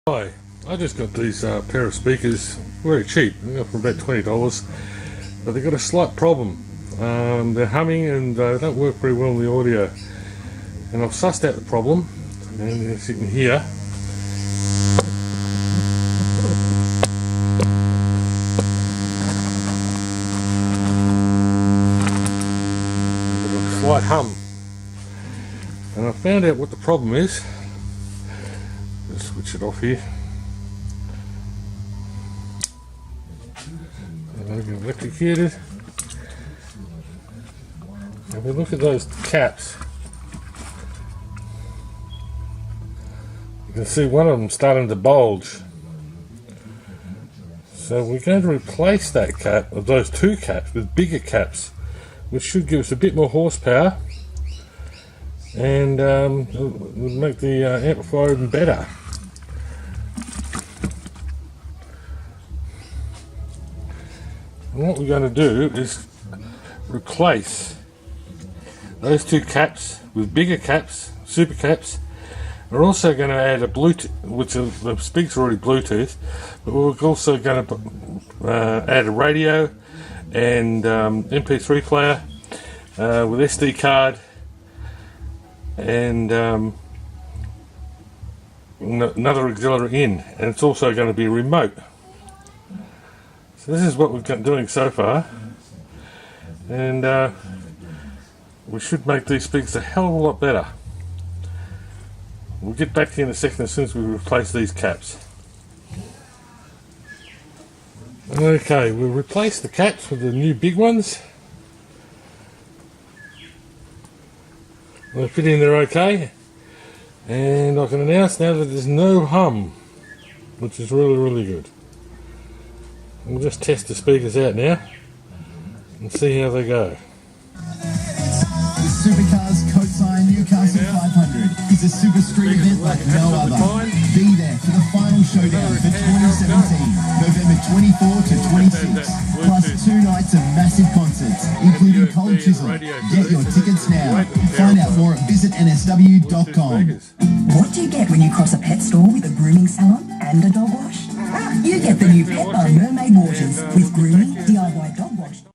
Hi, I just got these pair of speakers, very cheap, I got for about $20, but they've got a slight problem. They're humming and they don't work very well in the audio. And I've sussed out the problem, and as you can hear, a slight hum. And I found out what the problem is. Let's switch it off here. And they've been electrocuted. If we look at those caps, you can see one of them starting to bulge. So we're going to replace that cap, of those two caps, with bigger caps, which should give us a bit more horsepower and would make the amplifier even better. And what we're going to do is replace those two caps with bigger caps, super caps. We're also going to add a Bluetooth, which the speakers are already Bluetooth, but we're also going to add a radio and MP3 player with SD card and another auxiliary in, and it's also going to be remote. So this is what we've got doing so far, and we should make these speakers a hell of a lot better. We'll get back to you in a second as soon as we replace these caps. Okay, we'll replace the caps with the new big ones. They fit in there okay, and I can announce now that there's no hum, which is really good. We'll just test the speakers out now and see how they go. The Supercars Coastline Newcastle 500 is a super street event like no other. Be there for the final showdown for 2017, November 24 to 26, plus 2 nights of massive concerts, including Cold Chisel. Get your tickets now. Find out more at visitnsw.com. What do you get when you cross a pet store with a grooming salon and a dog wash? You get the new Pet Boahn Mermaid Waters with grooming, DIY dog wash.